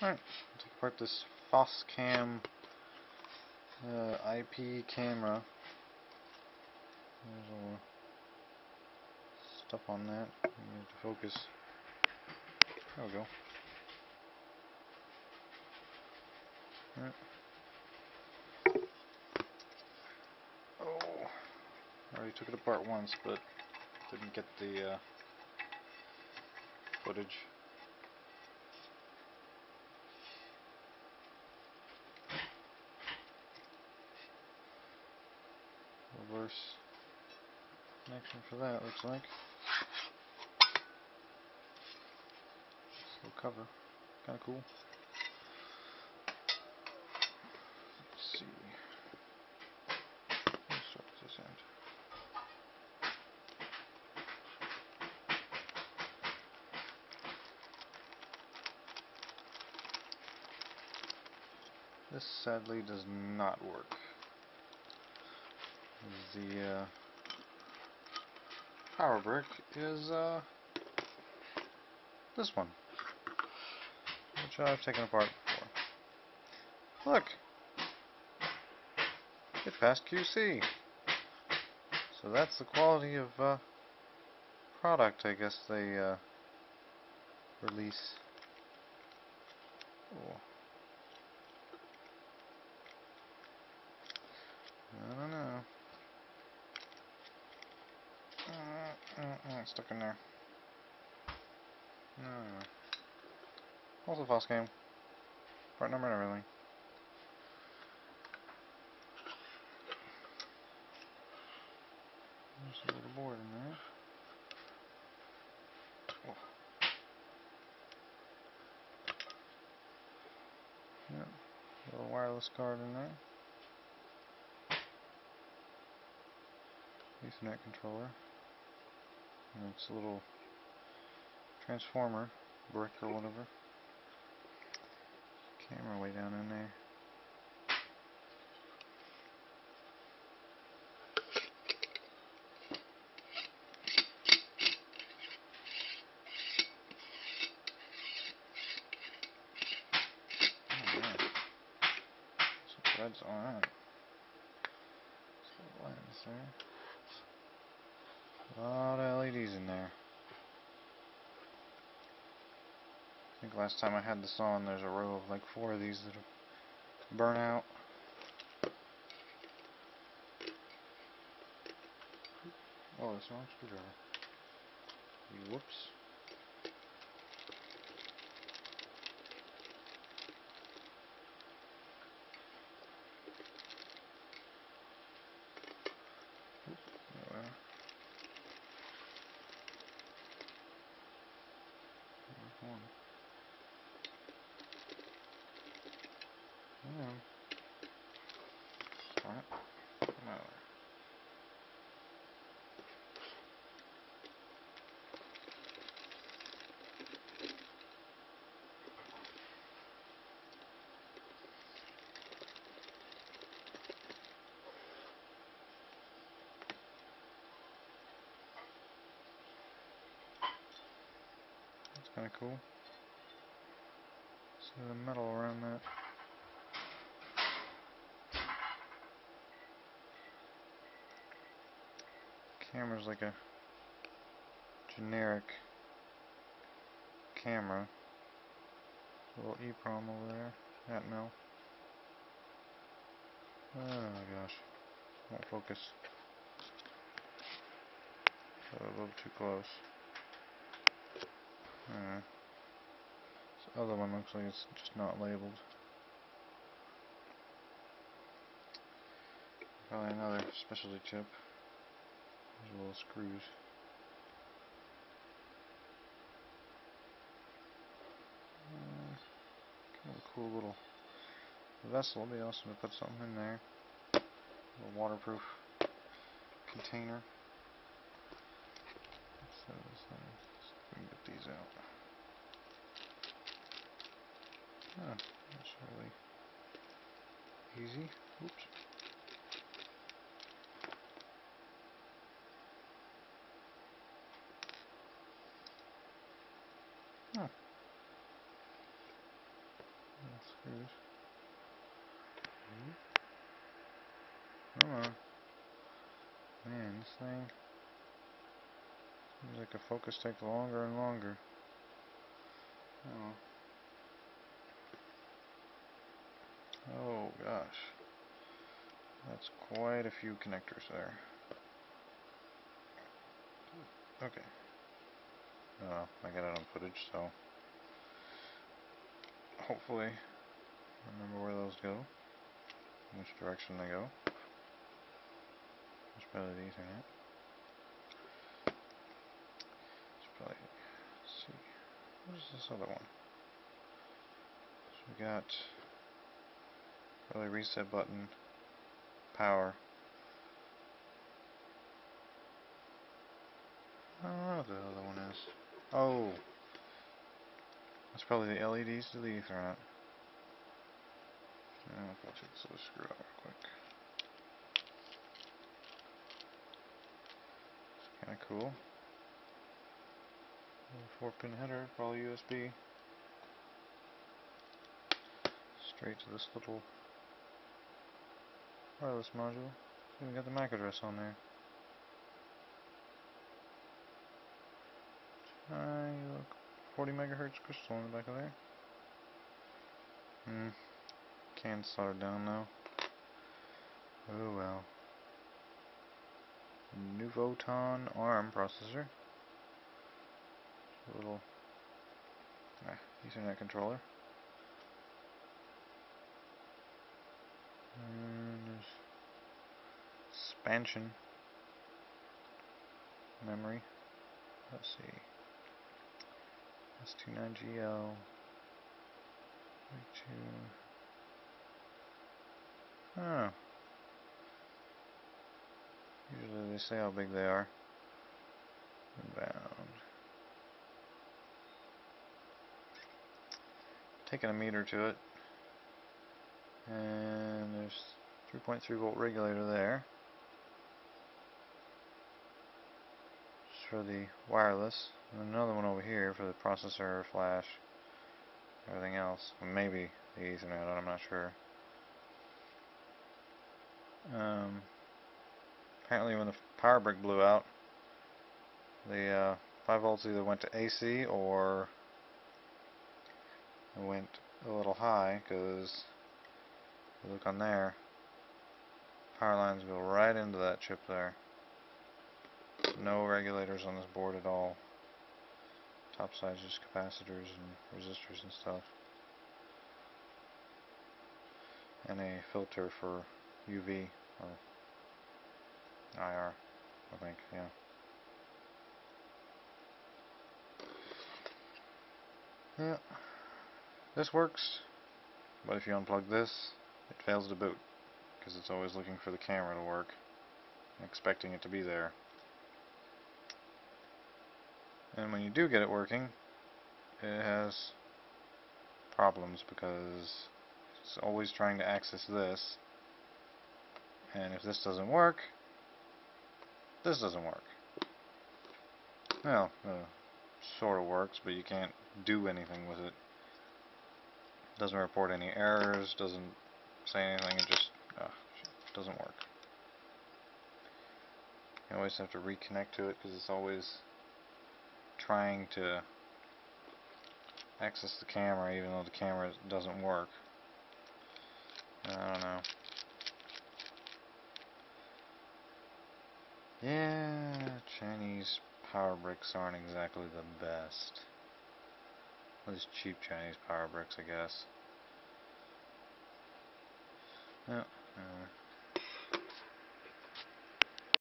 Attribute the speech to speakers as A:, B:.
A: Alright, take apart this Foscam IP camera. There's all the stuff on that. We need to focus. There we go. Alright. Oh, I already took it apart once, but didn't get the footage. Reverse connection for that, looks like. This little cover, kind of cool. Let's see. Let's start with this end. This sadly does not work. The power brick is this one, which I've taken apart before. Look! It passed QC. So that's the quality of product I guess they release. Oh. I don't know. It's stuck in there. No. Also Foscam. Part number and everything. There's a little board in there. Oh. Yep. Little wireless card in there. Ethernet controller. And it's a little transformer, brick or whatever. Camera way down in there. Oh man. Some threads on that. Some lens there. A lot of LEDs in there. I think last time I had this on, there's a row of like 4 of these that have burnt out. Oh, that's an screwdriver. Whoops. That's kind of cool. See the metal around that. Camera's like a generic camera. A little EEPROM over there. Atmel. Oh my gosh. Won't focus. A little too close. This other one looks like it's just not labeled. Probably another specialty chip. There's little screws. Kind of a cool little vessel. It'd be awesome to put something in there. A little waterproof container. So let's see if we can get these out. Oh, that's really easy. Oops. Huh. screws. Come on. Man, this thing seems like the focus takes longer and longer. Oh. Oh gosh. That's quite a few connectors there. Okay. I got it on footage, so hopefully remember where those go, which direction they go. It's probably the Ethernet. It's probably, let's see, what is this other one? So we got probably reset button, power. I don't know what the other one is. Oh, that's probably the LEDs to the Ethernet. I'll check this other screw out real quick. It's kind of cool. 4-pin header, probably USB. Straight to this little wireless module. We got the MAC address on there. Look, 40 megahertz crystal in the back of there. Can't solder down though. Oh well. Nuvoton ARM processor. A little Ethernet controller. And there's expansion memory. Let's see. S29GL. Oh. Usually they say how big they are. Inbound. Taking a meter to it. And there's 3.3 volt regulator there. Just for the wireless. And another one over here for the processor, flash, everything else. Maybe the Ethernet, I'm not sure. Apparently when the power brick blew out, the 5 volts either went to AC or it went a little high, because if you look on there, power lines go right into that chip there. No regulators on this board at all. Top side's just capacitors and resistors and stuff. And a filter for UV or IR, I think, yeah. Yeah, this works, but if you unplug this, it fails to boot, because it's always looking for the camera to work, and expecting it to be there. And when you do get it working, it has problems, because it's always trying to access this, and if this doesn't work, this doesn't work. Well, sort of works, but you can't do anything with it. Doesn't report any errors, doesn't say anything, it just doesn't work. You always have to reconnect to it, because it's always trying to access the camera even though the camera doesn't work. I don't know. Yeah, Chinese power bricks aren't exactly the best. Those cheap Chinese power bricks, I guess. Yeah.